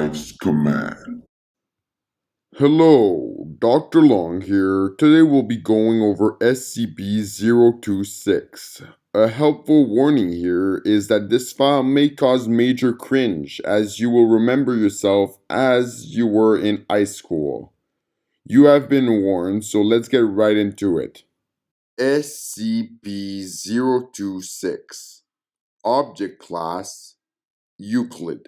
Next command. Hello, Dr. Long here. Today we'll be going over SCP-026. A helpful warning here is that this file may cause major cringe, as you will remember yourself as you were in high school. You have been warned, so let's get right into it. SCP-026. Object Class Euclid.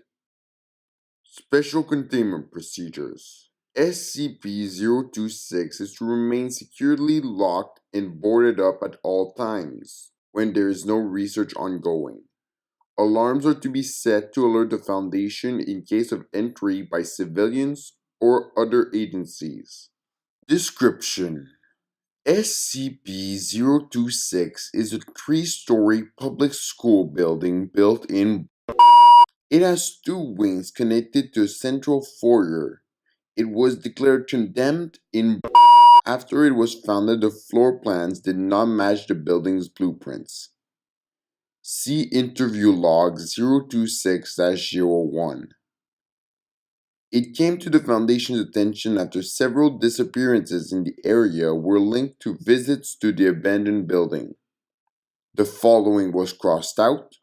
Special Containment Procedures. SCP-026 is to remain securely locked and boarded up at all times when there is no research ongoing. Alarms are to be set to alert the Foundation in case of entry by civilians or other agencies. Description: SCP-026 is a 3-story public school building built in. It has 2 wings connected to a central foyer. It was declared condemned in after it was found that the floor plans did not match the building's blueprints. See Interview Log 026-01. It came to the Foundation's attention after several disappearances in the area were linked to visits to the abandoned building. The following was crossed out.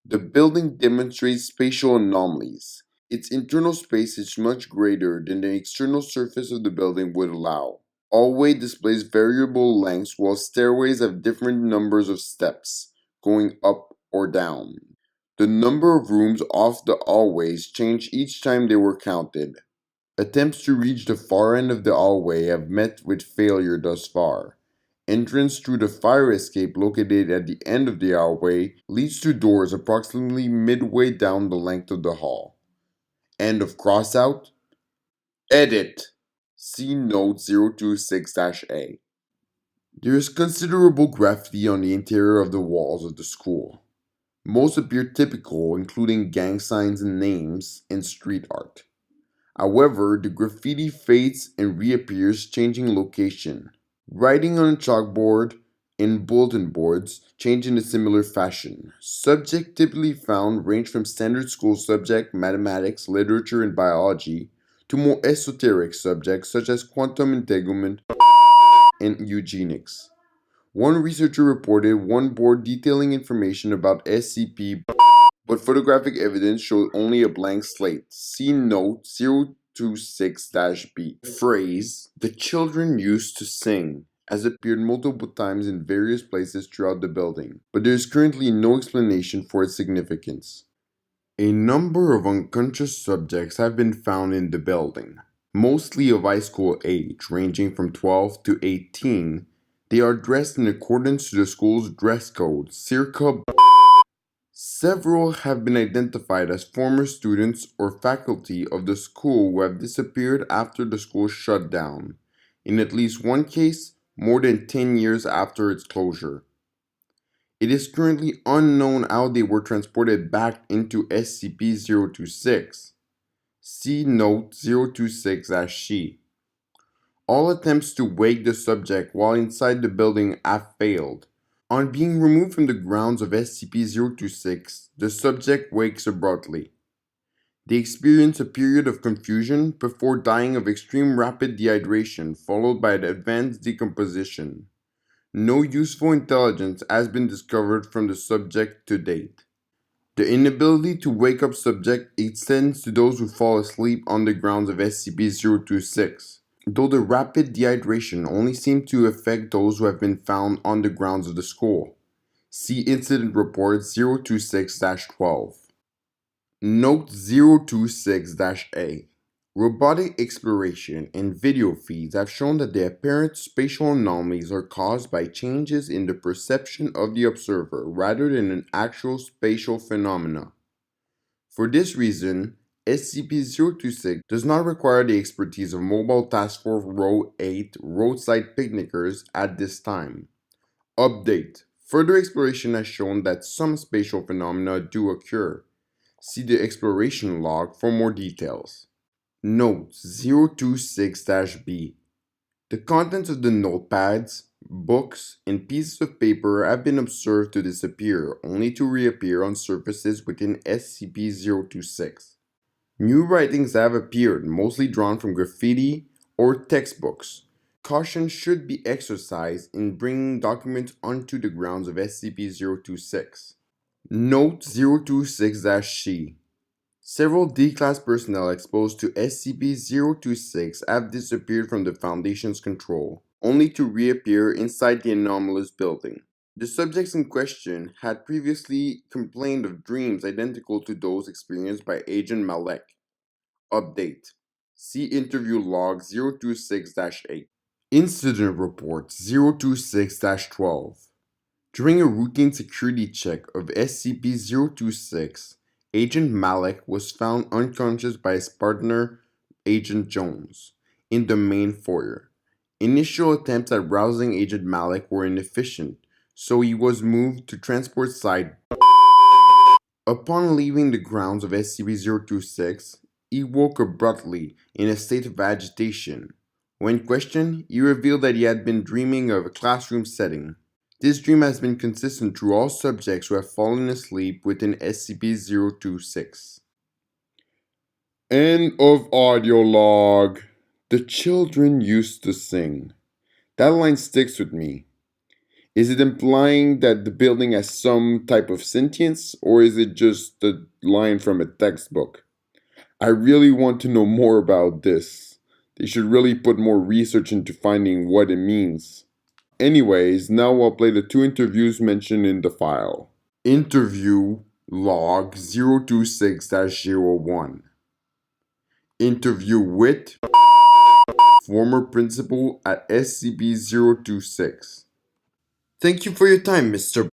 The building demonstrates spatial anomalies. Its internal space is much greater than the external surface of the building would allow. Hallway displays variable lengths while stairways have different numbers of steps, going up or down. The number of rooms off the hallways changed each time they were counted. Attempts to reach the far end of the hallway have met with failure thus far. Entrance through the fire escape located at the end of the hallway leads to doors approximately midway down the length of the hall. End of crossout. Edit. See Note 026-A. There is considerable graffiti on the interior of the walls of the school. Most appear typical, including gang signs and names and street art. However, the graffiti fades and reappears, changing location. Writing on a chalkboard and bulletin boards change in a similar fashion. Subjects typically found range from standard school subjects, mathematics, literature, and biology, to more esoteric subjects such as quantum entanglement and eugenics. One researcher reported one board detailing information about SCP, but photographic evidence showed only a blank slate. See Note 026-B. The phrase, "the children used to sing," has appeared multiple times in various places throughout the building, but there is currently no explanation for its significance. A number of unconscious subjects have been found in the building, mostly of high school age, ranging from 12 to 18. They are dressed in accordance to the school's dress code, circa. Several have been identified as former students or faculty of the school who have disappeared after the school shut down, in at least one case, more than 10 years after its closure. It is currently unknown how they were transported back into SCP-026. See Note 026-C. All attempts to wake the subject while inside the building have failed. On being removed from the grounds of SCP-026, the subject wakes abruptly. They experience a period of confusion before dying of extreme rapid dehydration followed by advanced decomposition. No useful intelligence has been discovered from the subject to date. The inability to wake up subject extends to those who fall asleep on the grounds of SCP-026, though the rapid dehydration only seemed to affect those who have been found on the grounds of the school. See Incident Report 026-12. Note 026-A. Robotic exploration and video feeds have shown that the apparent spatial anomalies are caused by changes in the perception of the observer rather than an actual spatial phenomena. For this reason, SCP-026 does not require the expertise of Mobile Task Force Row 8 roadside picnickers at this time. Update. Further exploration has shown that some spatial phenomena do occur. See the exploration log for more details. Note 026-B. The contents of the notepads, books, and pieces of paper have been observed to disappear, only to reappear on surfaces within SCP-026. New writings have appeared, mostly drawn from graffiti or textbooks. Caution should be exercised in bringing documents onto the grounds of SCP-026. Note 026-C. Several D-Class personnel exposed to SCP-026 have disappeared from the Foundation's control, only to reappear inside the anomalous building. The subjects in question had previously complained of dreams identical to those experienced by Agent Malek. Update. See interview log 026-8. Incident report 026-12. During a routine security check of SCP-026, Agent Malek was found unconscious by his partner, Agent Jones, in the main foyer. Initial attempts at rousing Agent Malek were inefficient, so he was moved to transport site. Upon leaving the grounds of SCP-026, he woke abruptly in a state of agitation. When questioned, he revealed that he had been dreaming of a classroom setting. This dream has been consistent through all subjects who have fallen asleep within SCP-026. End of audio log. The children used to sing. That line sticks with me. Is it implying that the building has some type of sentience, or is it just a line from a textbook? I really want to know more about this. They should really put more research into finding what it means. Anyways, now I'll play the two interviews mentioned in the file. Interview log 026-01. Interview with former principal at SCP-026. Thank you for your time, Mr.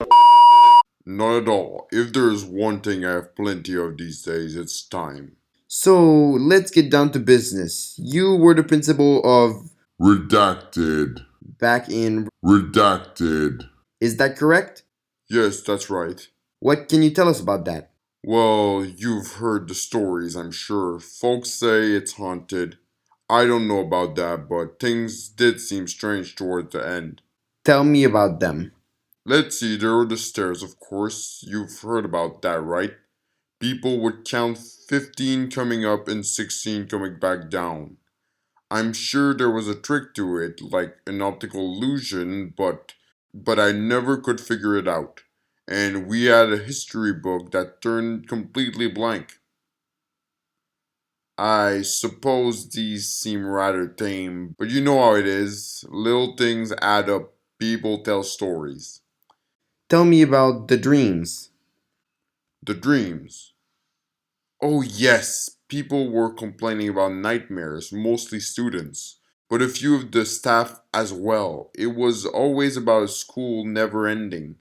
Not at all. If there is one thing I have plenty of these days, it's time. So, let's get down to business. You were the principal of Redacted. Back in Redacted. Is that correct? Yes, that's right. What can you tell us about that? Well, you've heard the stories, I'm sure. Folks say it's haunted. I don't know about that, but things did seem strange toward the end. Tell me about them. Let's see, there were the stairs, of course. You've heard about that, right? People would count 15 coming up and 16 coming back down. I'm sure there was a trick to it, like an optical illusion, but I never could figure it out. And we had a history book that turned completely blank. I suppose these seem rather tame, but you know how it is. Little things add up. People tell stories. Tell me about the dreams. The dreams. Oh yes, people were complaining about nightmares, mostly students, but a few of the staff as well. It was always about school never ending.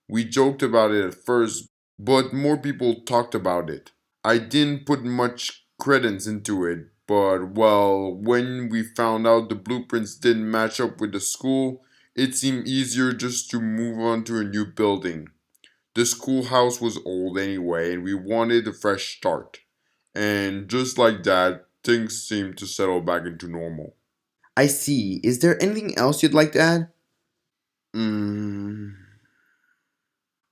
We joked about it at first, but more people talked about it. I didn't put much credence into it, but well, when we found out the blueprints didn't match up with the school, it seemed easier just to move on to a new building. The schoolhouse was old anyway, and we wanted a fresh start. And just like that, things seemed to settle back into normal. I see. Is there anything else you'd like to add?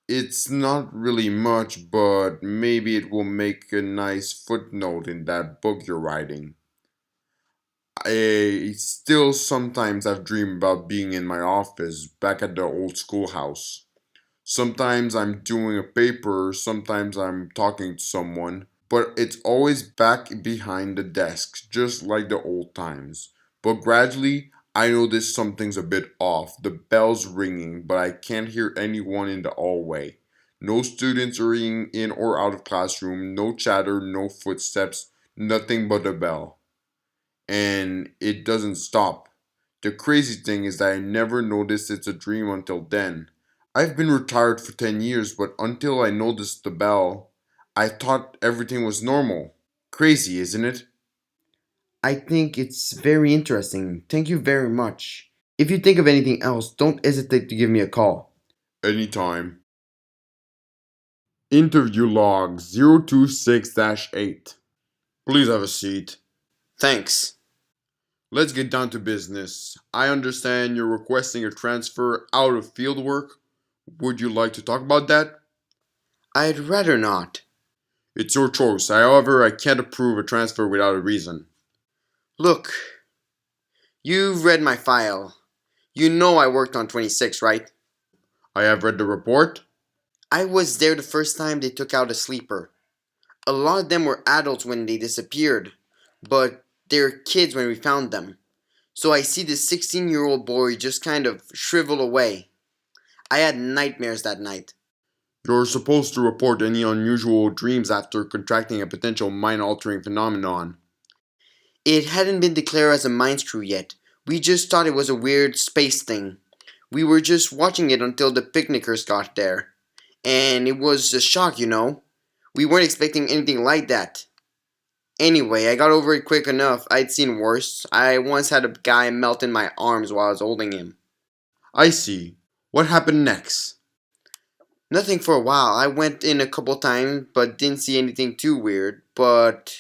It's not really much, but maybe it will make a nice footnote in that book you're writing. I still sometimes have dreamed about being in my office back at the old schoolhouse. Sometimes I'm doing a paper, sometimes I'm talking to someone, but it's always back behind the desk, just like the old times. But gradually, I notice something's a bit off. The bell's ringing, but I can't hear anyone in the hallway. No students hurrying in or out of classroom, no chatter, no footsteps, nothing but a bell. And it doesn't stop. The crazy thing is that I never noticed it's a dream until then. I've been retired for 10 years, but until I noticed the bell, I thought everything was normal. Crazy, isn't it? I think it's very interesting. Thank you very much. If you think of anything else, don't hesitate to give me a call. Anytime. Interview log 026-8. Please have a seat. Thanks. Let's get down to business. I understand you're requesting a transfer out of fieldwork. Would you like to talk about that? I'd rather not. It's your choice. However, I can't approve a transfer without a reason. Look, you've read my file. You know I worked on 26, right? I have read the report. I was there the first time they took out a sleeper. A lot of them were adults when they disappeared, but they were kids when we found them. So I see this 16-year-old boy just kind of shrivel away. I had nightmares that night. You're supposed to report any unusual dreams after contracting a potential mind-altering phenomenon. It hadn't been declared as a mind screw yet. We just thought it was a weird space thing. We were just watching it until the picnickers got there. And it was a shock, you know. We weren't expecting anything like that. Anyway, I got over it quick enough. I'd seen worse. I once had a guy melt in my arms while I was holding him. I see. What happened next? Nothing for a while. I went in a couple times, but didn't see anything too weird. But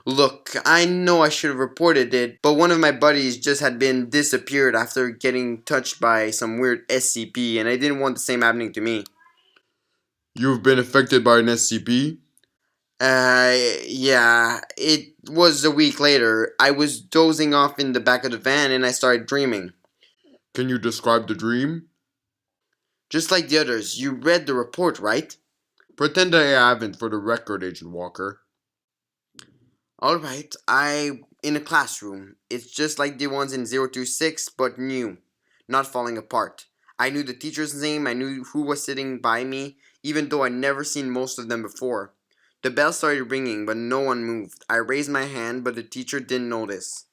look, I know I should have reported it, but one of my buddies just had been disappeared after getting touched by some weird SCP, and I didn't want the same happening to me. You've been affected by an SCP? Yeah, it was a week later. I was dozing off in the back of the van and I started dreaming. Can you describe the dream? Just like the others, you read the report, right? Pretend I haven't for the record, Agent Walker. Alright, I in a classroom. It's just like the ones in 026, but new, not falling apart. I knew the teacher's name, I knew who was sitting by me, even though I'd never seen most of them before. The bell started ringing, but no one moved. I raised my hand, but the teacher didn't notice.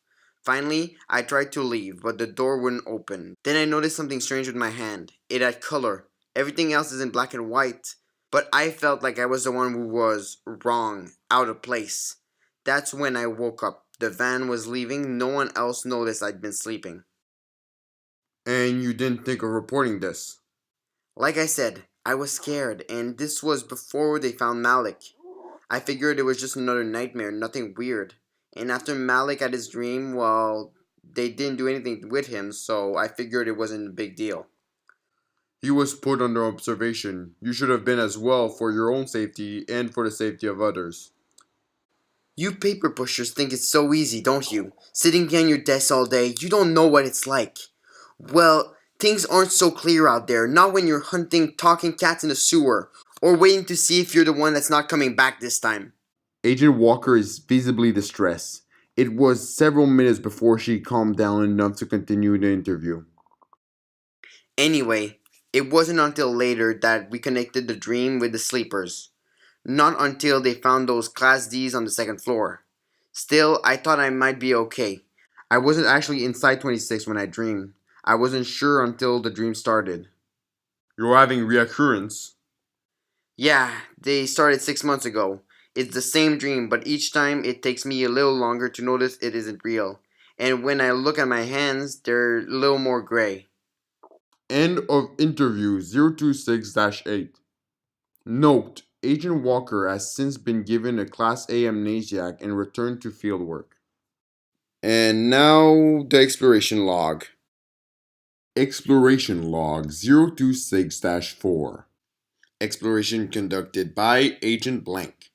Finally, I tried to leave, but the door wouldn't open. Then I noticed something strange with my hand. It had color. Everything else is in black and white. But I felt like I was the one who was wrong, out of place. That's when I woke up. The van was leaving. No one else noticed I'd been sleeping. And you didn't think of reporting this? Like I said, I was scared, and this was before they found Malik. I figured it was just another nightmare, nothing weird. And after Malik had his dream, well, they didn't do anything with him, so I figured it wasn't a big deal. He was put under observation. You should have been as well for your own safety and for the safety of others. You paper pushers think it's so easy, don't you? Sitting behind your desk all day, you don't know what it's like. Well, things aren't so clear out there, not when you're hunting talking cats in the sewer, or waiting to see if you're the one that's not coming back this time. Agent Walker is visibly distressed. It was several minutes before she calmed down enough to continue the interview. Anyway, it wasn't until later that we connected the dream with the sleepers. Not until they found those Class Ds on the second floor. Still, I thought I might be okay. I wasn't actually inside 26 when I dreamed. I wasn't sure until the dream started. You're having reoccurrence. Yeah, they started 6 months ago. It's the same dream, but each time it takes me a little longer to notice it isn't real. And when I look at my hands, they're a little more gray. End of interview 026-8. Note, Agent Walker has since been given a Class A amnesiac and returned to fieldwork. And now the exploration log. Exploration log 026-4. Exploration conducted by Agent Blank.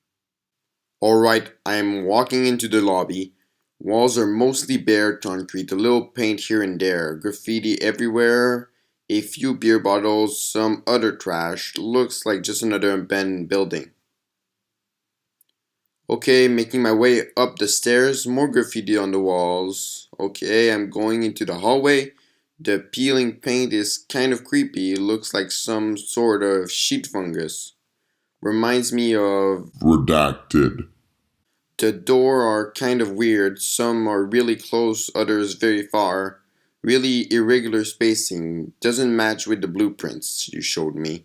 Alright, I'm walking into the lobby. Walls are mostly bare concrete, a little paint here and there, graffiti everywhere, a few beer bottles, some other trash. Looks like just another abandoned building. Okay, making my way up the stairs, more graffiti on the walls. Okay, I'm going into the hallway. The peeling paint is kind of creepy. It looks like some sort of sheet fungus. Reminds me of Redacted. the door are kind of weird. Some are really close, others very far. Really irregular spacing. Doesn't match with the blueprints you showed me.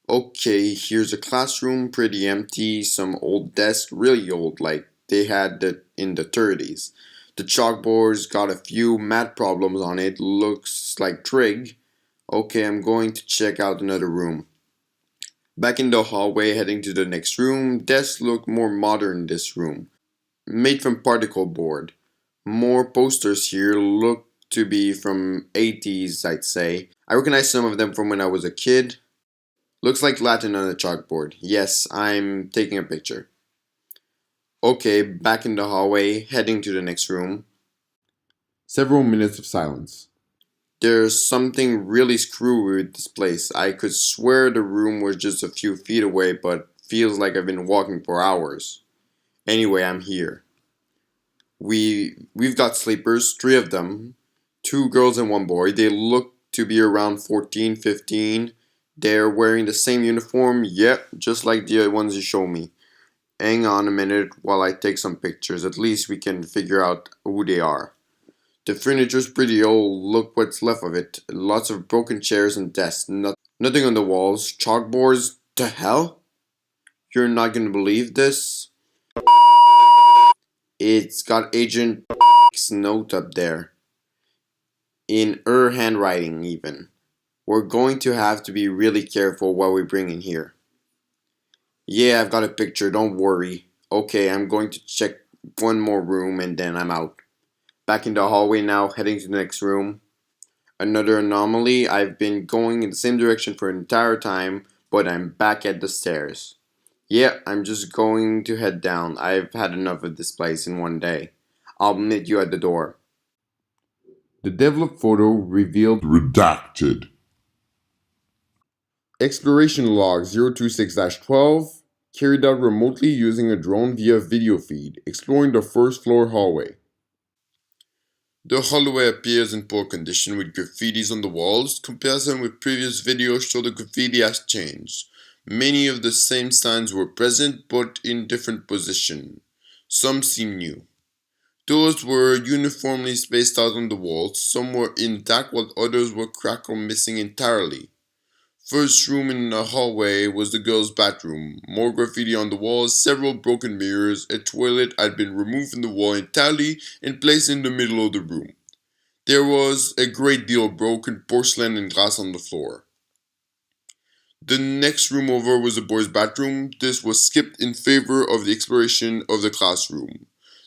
Okay, here's a classroom, pretty empty. Some old desks, really old, like they had in the 30s. The chalkboard's got a few math problems on it. Looks like trig. Okay, I'm going to check out another room. Back in the hallway, heading to the next room. Desks look more modern this room. Made from particle board. More posters here look to be from 80s, I'd say. I recognize some of them from when I was a kid. Looks like Latin on the chalkboard. Yes, I'm taking a picture. Okay, back in the hallway, heading to the next room. Several minutes of silence. There's something really screwy with this place. I could swear the room was just a few feet away, but feels like I've been walking for hours. Anyway, I'm here. We've got sleepers, 3 of them, 2 girls and 1 boy. They look to be around 14, 15. They're wearing the same uniform, yep, just like the ones you show me. Hang on a minute while I take some pictures. At least we can figure out who they are. The furniture's pretty old. Look what's left of it. Lots of broken chairs and desks. Nothing on the walls. Chalkboards. The hell? You're not gonna believe this? It's got Agent note up there. In her handwriting, even. We're going to have to be really careful what we bring in here. Yeah, I've got a picture. Don't worry. Okay, I'm going to check one more room and then I'm out. Back in the hallway now, heading to the next room. Another anomaly. I've been going in the same direction for an entire time, but I'm back at the stairs. Yeah, I'm just going to head down. I've had enough of this place in one day. I'll meet you at the door. The developed photo revealed redacted. Exploration log 026-12 carried out remotely using a drone via video feed, exploring the first floor hallway. The hallway appears in poor condition with graffitis on the walls. Comparison with previous videos show the graffiti has changed. Many of the same signs were present but in different position. Some seem new. Doors were uniformly spaced out on the walls. Some were intact while others were cracked or missing entirely. First room in the hallway was the girls' bathroom. More graffiti on the walls, several broken mirrors, a toilet had been removed from the wall entirely and placed in the middle of the room. There was a great deal of broken porcelain and glass on the floor. The next room over was the boys' bathroom. This was skipped in favor of the exploration of the classroom.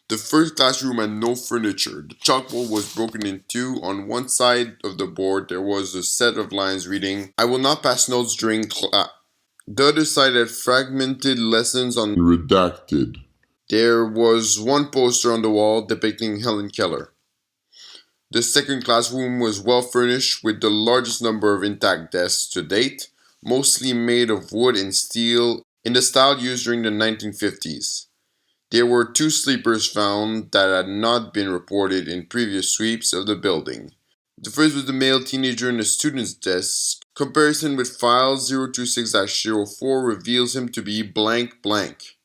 The first classroom had no furniture. The chalkboard was broken in 2. On one side of the board there was a set of lines reading, "I will not pass notes during class." The other side had fragmented lessons on redacted. There was one poster on the wall depicting Helen Keller. The second classroom was well furnished with the largest number of intact desks to date, mostly made of wood and steel in the style used during the 1950s. There were 2 sleepers found that had not been reported in previous sweeps of the building. The first was the male teenager in the student's desk. Comparison with file 026-04 reveals him to be blank blank,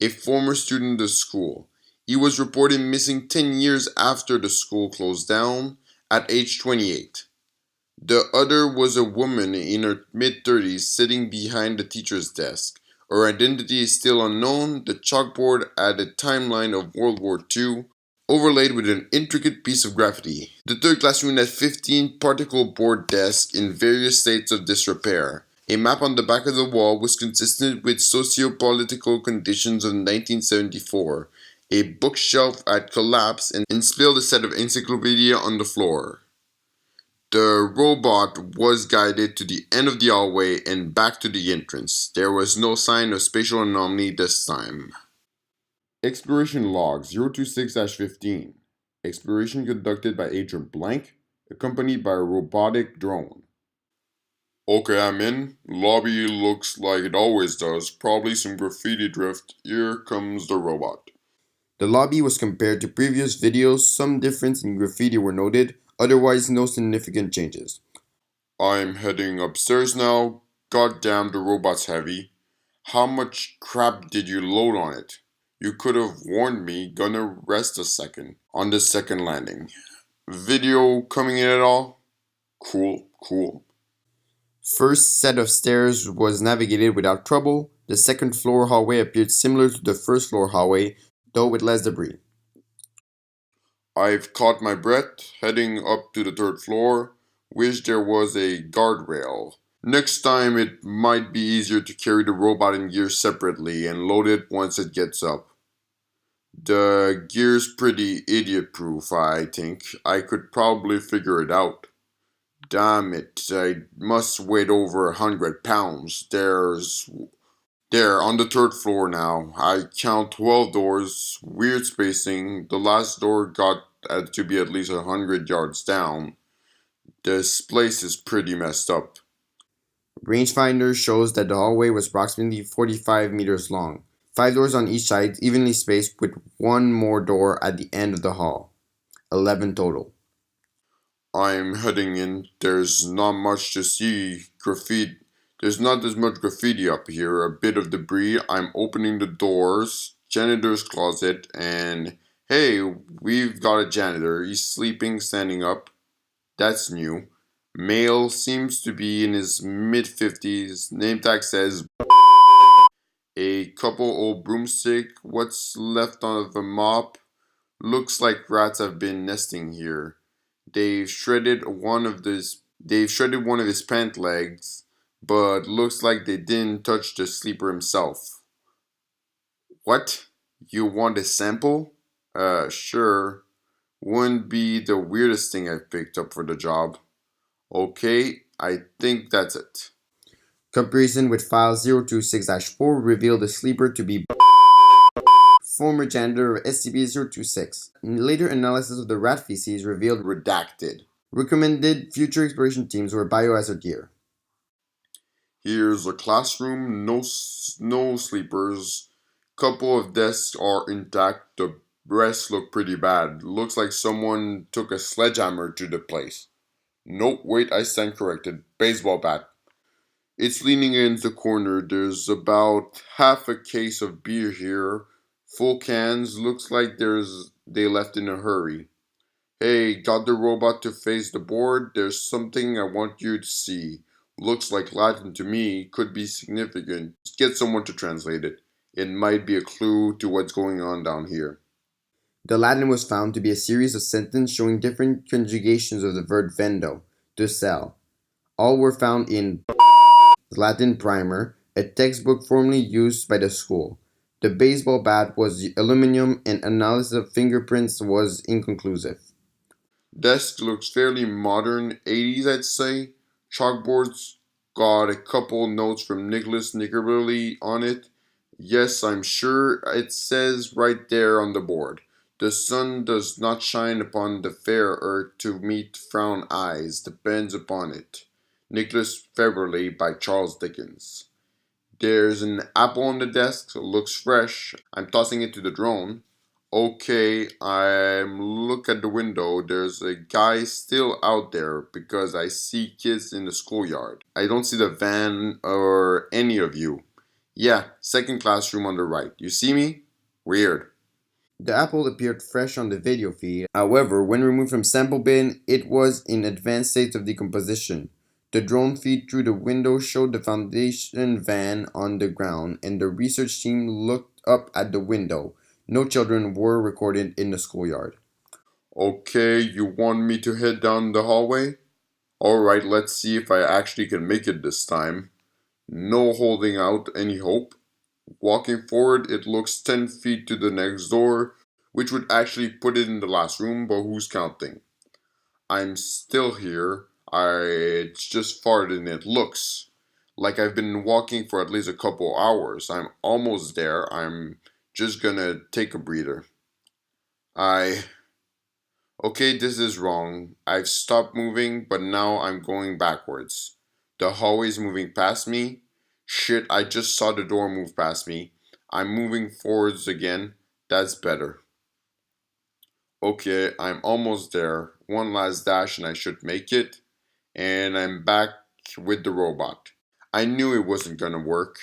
a former student of the school. He was reported missing 10 years after the school closed down at age 28. The other was a woman in her mid-30s sitting behind the teacher's desk. Her identity is still unknown. The chalkboard had a timeline of World War II overlaid with an intricate piece of graffiti. The third classroom had 15 particle board desks in various states of disrepair. A map on the back of the wall was consistent with socio-political conditions of 1974. A bookshelf had collapsed and spilled a set of encyclopedia on the floor. The robot was guided to the end of the hallway and back to the entrance. There was no sign of spatial anomaly this time. Exploration log 026-15. Exploration conducted by Agent Blank, accompanied by a robotic drone. Okay, I'm in. Lobby looks like it always does. Probably some graffiti drift. Here comes the robot. The lobby was compared to previous videos. Some difference in graffiti were noted. Otherwise, no significant changes. I'm heading upstairs now. Goddamn, the robot's heavy. How much crap did you load on it? You could have warned me. Gonna rest a second on the second landing. Video coming in at all? Cool. First set of stairs was navigated without trouble. The second floor hallway appeared similar to the first floor hallway, though with less debris. I've caught my breath, heading up to the third floor. Wish there was a guardrail. Next time it might be easier to carry the robot in gear separately and load it once it gets up. The gear's pretty idiot-proof, I think. I could probably figure it out. Damn it, I must weigh over 100 pounds. There, on the third floor now. I count 12 doors, weird spacing. The last door got to be at least 100 yards down. This place is pretty messed up. Rangefinder shows that the hallway was approximately 45 meters long. 5 doors on each side, evenly spaced with one more door at the end of the hall. 11 total. I'm heading in. There's not much to see. There's not as much graffiti up here. A bit of debris. I'm opening the doors. Janitor's closet. And hey, we've got a janitor. He's sleeping, standing up. That's new. Male, seems to be in his mid-50s. Name tag says a couple old broomstick. What's left of a mop? Looks like rats have been nesting here. They've shredded one of his pant legs, but looks like they didn't touch the sleeper himself. What? You want a sample? Sure. Wouldn't be the weirdest thing I've picked up for the job. Okay, I think that's it. Comparison with file 026-4 revealed the sleeper to be former janitor of SCP-026. Later analysis of the rat feces revealed Redacted. recommended future exploration teams were biohazard gear. Here's a classroom, no sleepers. Couple of desks are intact. The rest look pretty bad. Looks like someone took a sledgehammer to the place. Nope, wait, I stand corrected. Baseball bat. It's leaning against the corner. There's about half a case of beer here. Full cans. Looks like they left in a hurry. Hey, got the robot to face the board? There's something I want you to see. Looks like Latin to me. Could be significant. Get someone to translate it. It might be a clue to what's going on down here. The Latin was found to be a series of sentences showing different conjugations of the verb vendo, to sell. All were found in Latin primer, a textbook formerly used by the school. The baseball bat was aluminum and analysis of fingerprints was inconclusive. Desk looks fairly modern, 80s I'd say. Chalkboards got a couple notes from Nicholas Nickerberly on it. Yes, I'm sure it says right there on the board. The sun does not shine upon the fair earth to meet frown eyes, depends upon it. Nicholas Feverley by Charles Dickens. There's an apple on the desk, looks fresh. I'm tossing it to the drone. Okay, look at the window. There's a guy still out there because I see kids in the schoolyard. I don't see the van or any of you. Yeah, second classroom on the right. You see me? Weird. The apple appeared fresh on the video feed. However, when removed from sample bin, it was in advanced state of decomposition. The drone feed through the window showed the foundation van on the ground, and the research team looked up at the window. No children were recorded in the schoolyard. Okay, you want me to head down the hallway? Alright, let's see if I actually can make it this time. No holding out any hope. Walking forward, it looks 10 feet to the next door, which would actually put it in the last room, but who's counting? I'm still here. It's just farther than it looks. Like I've been walking for at least a couple hours. I'm almost there. I'm just gonna take a breather. Okay, this is wrong. I've stopped moving, but now I'm going backwards. The hallway's moving past me. Shit, I just saw the door move past me. I'm moving forwards again. That's better. Okay, I'm almost there. One last dash and I should make it. And I'm back with the robot. I knew it wasn't gonna work.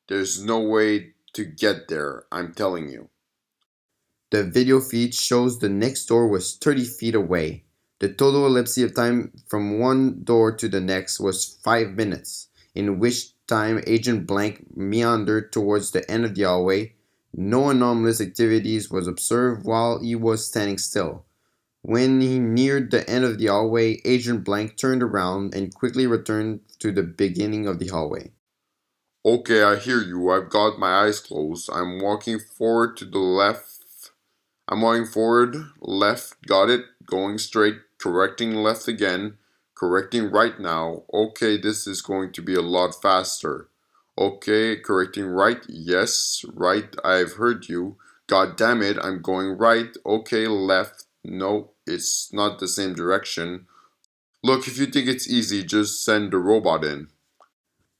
There's no way to get there, I'm telling you. The video feed shows the next door was 30 feet away. The total elapsed of time from one door to the next was 5 minutes, in which time Agent Blank meandered towards the end of the hallway. No anomalous activities was observed while he was standing still. When he neared the end of the hallway, Agent Blank turned around and quickly returned to the beginning of the hallway. Okay, I hear you. I've got my eyes closed. I'm walking forward to the left. I'm walking forward, left, got it. Going straight, correcting left again. Correcting right now. Okay, this is going to be a lot faster. Okay, correcting right. Yes, right. I've heard you. God damn it, I'm going right. Okay, left. No, it's not the same direction. Look, if you think it's easy, just send the robot in.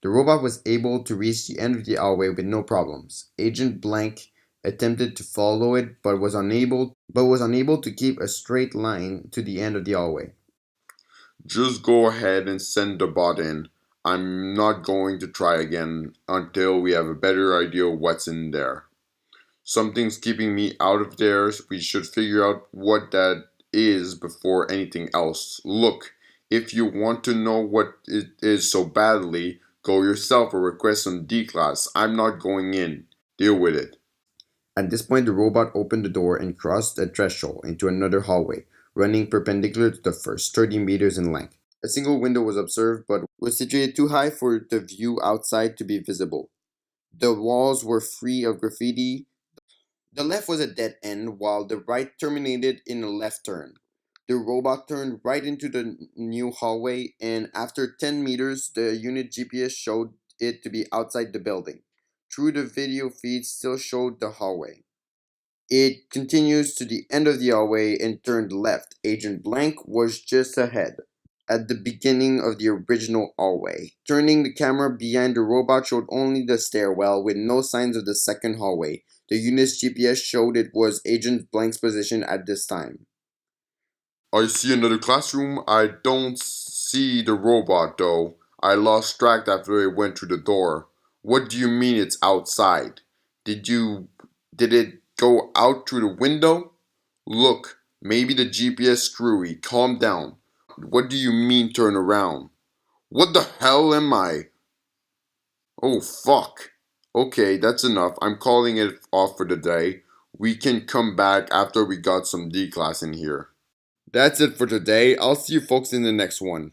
The robot was able to reach the end of the hallway with no problems. Agent Blank attempted to follow it but was unable to keep a straight line to the end of the hallway. Just go ahead and send the bot in. I'm not going to try again until we have a better idea of what's in there. Something's keeping me out of there. We should figure out what that is before anything else. Look, if you want to know what it is so badly, go yourself or request some D class. I'm not going in. Deal with it. At this point, the robot opened the door and crossed a threshold into another hallway, running perpendicular to the first, 30 meters in length. A single window was observed, but was situated too high for the view outside to be visible. The walls were free of graffiti. The left was a dead end, while the right terminated in a left turn. The robot turned right into the new hallway, and after 10 meters, the unit GPS showed it to be outside the building. Through the video feed still showed the hallway. It continues to the end of the hallway and turned left. Agent Blank was just ahead, at the beginning of the original hallway. Turning the camera behind the robot showed only the stairwell with no signs of the second hallway. The unit's GPS showed it was Agent Blank's position at this time. I see another classroom. I don't see the robot though. I lost track after it went through the door. What do you mean it's outside? Did it go out through the window? Look, maybe the GPS screwy. Calm down. What do you mean turn around? What the hell am I? Oh fuck. Okay, that's enough. I'm calling it off for the day. We can come back after we got some D class in here. That's it for today. I'll see you folks in the next one.